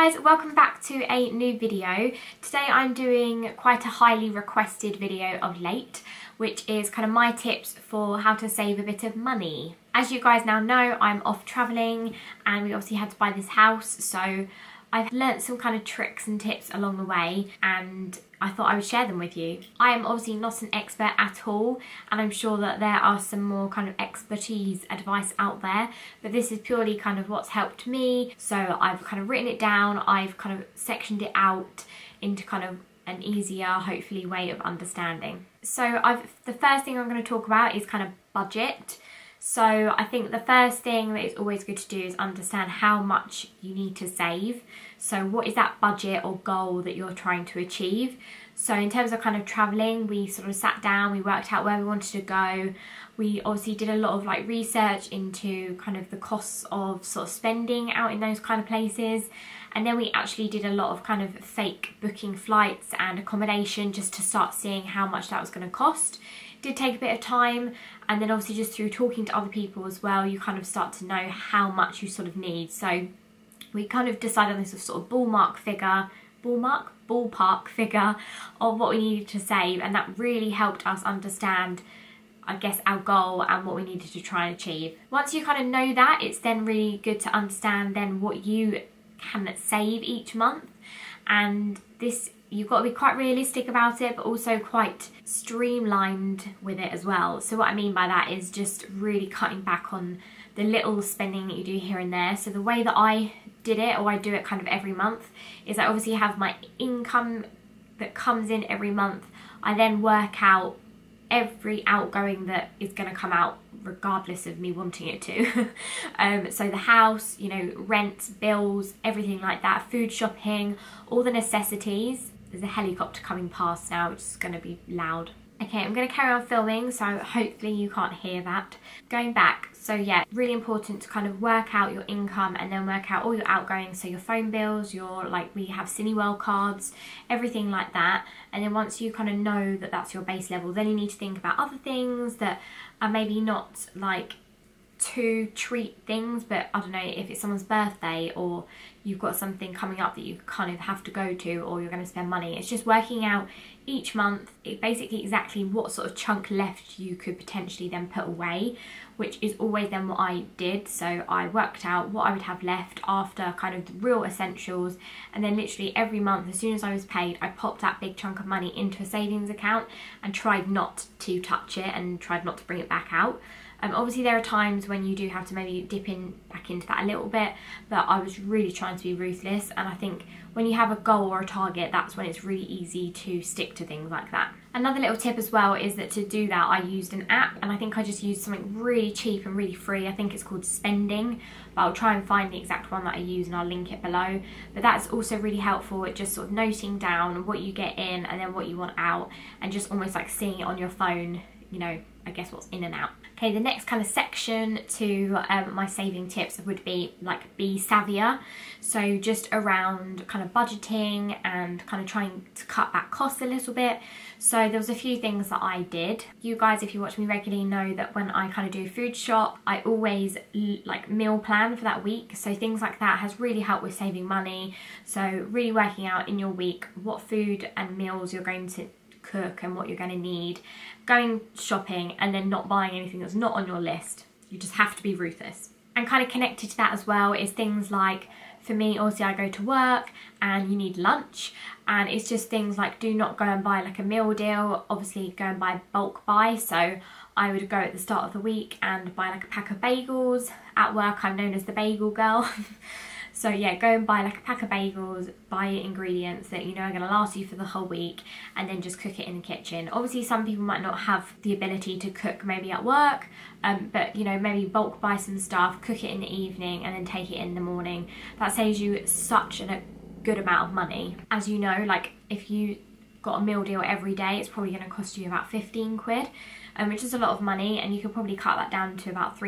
guys, welcome back to a new video. Today I'm doing quite a highly requested video of late, which is kind of my tips for how to save a bit of money. As you guys now know, I'm off travelling and we obviously had to buy this house, so I've learnt some kind of tricks and tips along the way and I thought I would share them with you. I am obviously not an expert at all, and I'm sure that there are some more kind of expertise advice out there, but this is purely kind of what's helped me. So I've kind of written it down, I've kind of sectioned it out into kind of an easier, hopefully, way of understanding. So the first thing I'm going to talk about is kind of budget. So I think the first thing that is always good to do is understand how much you need to save. So what is that budget or goal that you're trying to achieve? So in terms of kind of traveling, we sort of sat down, we worked out where we wanted to go. We obviously did a lot of like research into kind of the costs of sort of spending out in those kind of places. And then we actually did a lot of kind of fake booking flights and accommodation just to start seeing how much that was going to cost. It did take a bit of time, and then obviously just through talking to other people as well, you kind of start to know how much you sort of need. So we kind of decided on this sort of ballpark figure of what we needed to save, and that really helped us understand, I guess, our goal and what we needed to try and achieve. Once you kind of know that, it's then really good to understand then what you can save each month, and this, you've got to be quite realistic about it, but also quite streamlined with it as well. So what I mean by that is just really cutting back on the little spending that you do here and there. So the way that I did it, or I do it kind of every month, is I obviously have my income that comes in every month. I then work out every outgoing that is going to come out regardless of me wanting it to. So the house, you know, rent, bills, everything like that, food, shopping, all the necessities. There's a helicopter coming past now, which is going to be loud. Okay, I'm going to carry on filming, so hopefully you can't hear that. Going back, so yeah, really important to kind of work out your income and then work out all your outgoings, so your phone bills, your, like, we have Cineworld cards, everything like that. And then once you kind of know that that's your base level, then you need to think about other things that are maybe not like to treat things, but I don't know, if it's someone's birthday or you've got something coming up that you kind of have to go to, or you're going to spend money. It's just working out each month basically exactly what sort of chunk left you could potentially then put away, which is always then what I did. So I worked out what I would have left after kind of the real essentials, and then literally every month, as soon as I was paid, I popped that big chunk of money into a savings account and tried not to touch it and tried not to bring it back out. Obviously there are times when you do have to maybe dip in back into that a little bit, but I was really trying to be ruthless, and I think when you have a goal or a target, that's when it's really easy to stick to things like that. Another little tip as well is that to do that I used an app, and I think I just used something really cheap and really free. I think it's called Spending, but I'll try and find the exact one that I use and I'll link it below. But that's also really helpful at just sort of noting down what you get in and then what you want out, and just almost like seeing it on your phone, you know, I guess what's in and out. Okay, the next kind of section to my saving tips would be like be savvier. So just around kind of budgeting and kind of trying to cut back costs a little bit. So there was a few things that I did. You guys, if you watch me regularly, know that when I kind of do food shop, I always like meal plan for that week. So things like that has really helped with saving money. So really working out in your week what food and meals you're going to cook and what you're going to need, going shopping, and then not buying anything that's not on your list. You just have to be ruthless. And kind of connected to that as well is things like, for me, obviously I go to work and you need lunch, and it's just things like, do not go and buy like a meal deal, obviously go and buy bulk buy. So I would go at the start of the week and buy like a pack of bagels. At work I'm known as the bagel girl. So yeah, go and buy like a pack of bagels, buy ingredients that you know are going to last you for the whole week, and then just cook it in the kitchen. Obviously some people might not have the ability to cook maybe at work, but you know, maybe bulk buy some stuff, cook it in the evening, and then take it in the morning. That saves you such a good amount of money. As you know, like if you got a meal deal every day, it's probably going to cost you about 15 quid, which is a lot of money, and you could probably cut that down to about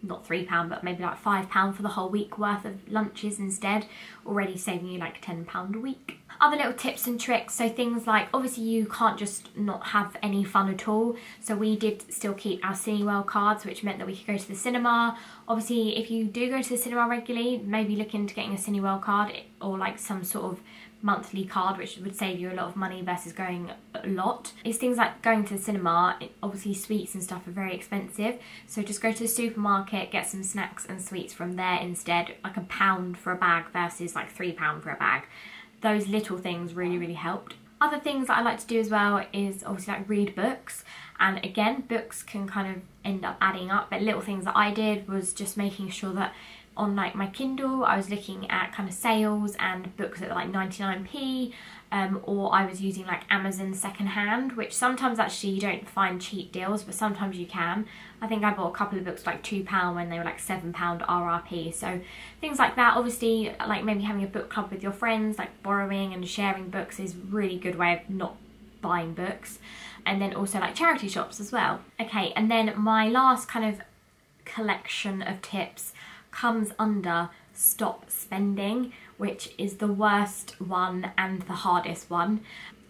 not £3, but maybe like £5 for the whole week worth of lunches instead, already saving you like £10 a week. Other little tips and tricks, so things like, obviously you can't just not have any fun at all, so we did still keep our Cineworld cards, which meant that we could go to the cinema. Obviously if you do go to the cinema regularly, maybe look into getting a Cineworld card or like some sort of monthly card, which would save you a lot of money versus going a lot. It's things like going to the cinema, obviously sweets and stuff are very expensive, so just go to the supermarket, get some snacks and sweets from there instead, like £1 for a bag versus like £3 for a bag. Those little things really helped. Other things that I like to do as well is obviously like read books, and again books can kind of end up adding up, but little things that I did was just making sure that on like my Kindle I was looking at kind of sales and books at like 99p, or I was using like Amazon secondhand, which sometimes actually you don't find cheap deals, but sometimes you can. I think I bought a couple of books for like £2 when they were like £7 RRP, so things like that. Obviously like maybe having a book club with your friends, like borrowing and sharing books is a really good way of not buying books. And then also like charity shops as well. Okay, and then my last kind of collection of tips comes under stop spending, which is the worst one and the hardest one.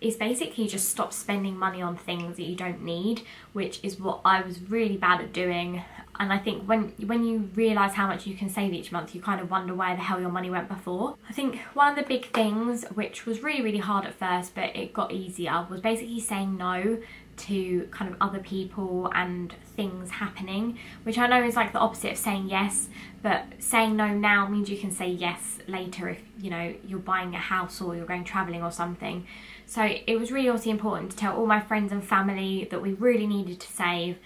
Is basically just stop spending money on things that you don't need, which is what I was really bad at doing. And I think when you realise how much you can save each month, you kind of wonder where the hell your money went before. I think one of the big things, which was really hard at first, but it got easier, was basically saying no to kind of other people and things happening, which I know is like the opposite of saying yes, but saying no now means you can say yes later if, you know, you're buying a house or you're going travelling or something. So it was really also important to tell all my friends and family that we really needed to save.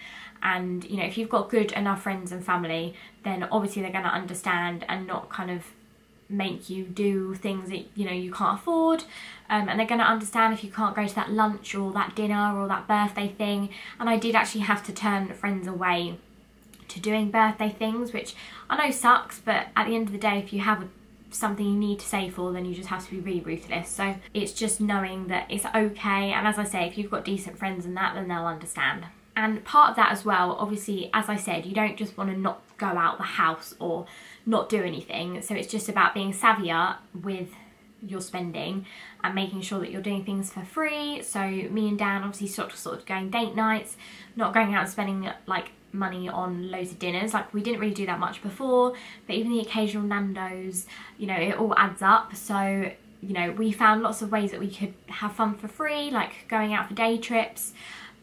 And you know, if you've got good enough friends and family, then obviously they're going to understand and not kind of make you do things that, you know, you can't afford, and they're going to understand if you can't go to that lunch or that dinner or that birthday thing. And I did actually have to turn friends away to doing birthday things, which I know sucks, but at the end of the day, if you have something you need to save for, then you just have to be really ruthless. So it's just knowing that it's okay, and as I say, if you've got decent friends and that, then they'll understand. And part of that as well, obviously, as I said, you don't just want to not go out the house or not do anything. So it's just about being savvier with your spending and making sure that you're doing things for free. So me and Dan obviously sort of going date nights, not going out and spending like money on loads of dinners. Like we didn't really do that much before, but even the occasional Nando's, you know, it all adds up. So, you know, we found lots of ways that we could have fun for free, like going out for day trips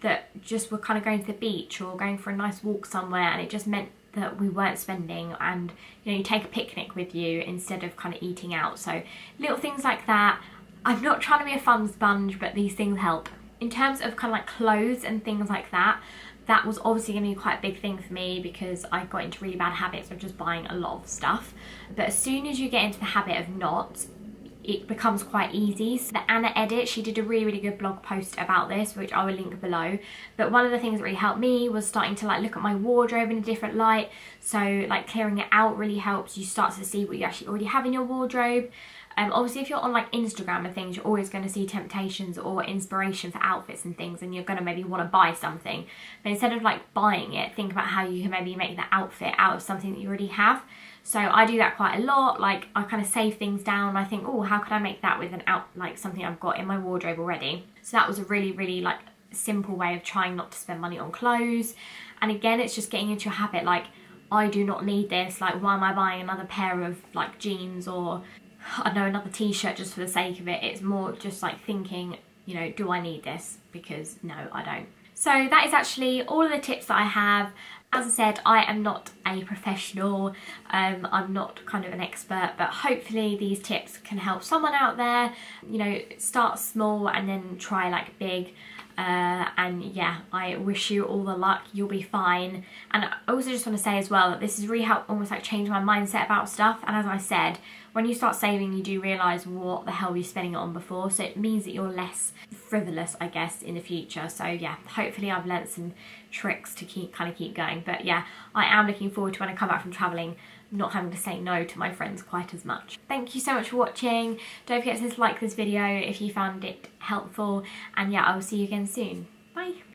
that just were kind of going to the beach or going for a nice walk somewhere, and it just meant that we weren't spending. And you know, you take a picnic with you instead of kind of eating out. So little things like that. I'm not trying to be a fun sponge, but these things help. In terms of kind of like clothes and things like that, that was obviously going to be quite a big thing for me because I got into really bad habits of just buying a lot of stuff. But as soon as you get into the habit of not, it becomes quite easy. So the Anna Edit, she did a really good blog post about this, which I will link below. But one of the things that really helped me was starting to like look at my wardrobe in a different light. So like clearing it out really helps. You start to see what you actually already have in your wardrobe. Obviously if you're on like Instagram and things, you're always going to see temptations or inspiration for outfits and things, and you're going to maybe want to buy something. But instead of like buying it, think about how you can maybe make that outfit out of something that you already have. So I do that quite a lot. Like I kind of save things down and I think, oh, how could I make that with like something I've got in my wardrobe already? So that was a really like simple way of trying not to spend money on clothes. And again, it's just getting into a habit like, I do not need this. Like, why am I buying another pair of like jeans or I don't know, another t-shirt just for the sake of it? It's more just like thinking, you know, do I need this? Because no, I don't. So that is actually all of the tips that I have. As I said, I am not a professional, I'm not kind of an expert, but hopefully these tips can help someone out there. You know, start small and then try like big. And yeah, I wish you all the luck, you'll be fine. And I also just want to say as well that this has really helped almost like change my mindset about stuff. And as I said, when you start saving, you do realise what the hell you're spending it on before, so it means that you're less frivolous, I guess, in the future. So yeah, hopefully I've learnt some tricks to keep going. But yeah, I am looking forward to when I come back from travelling, not having to say no to my friends quite as much. Thank you so much for watching. Don't forget to like this video if you found it helpful, and yeah, I will see you again soon. Bye.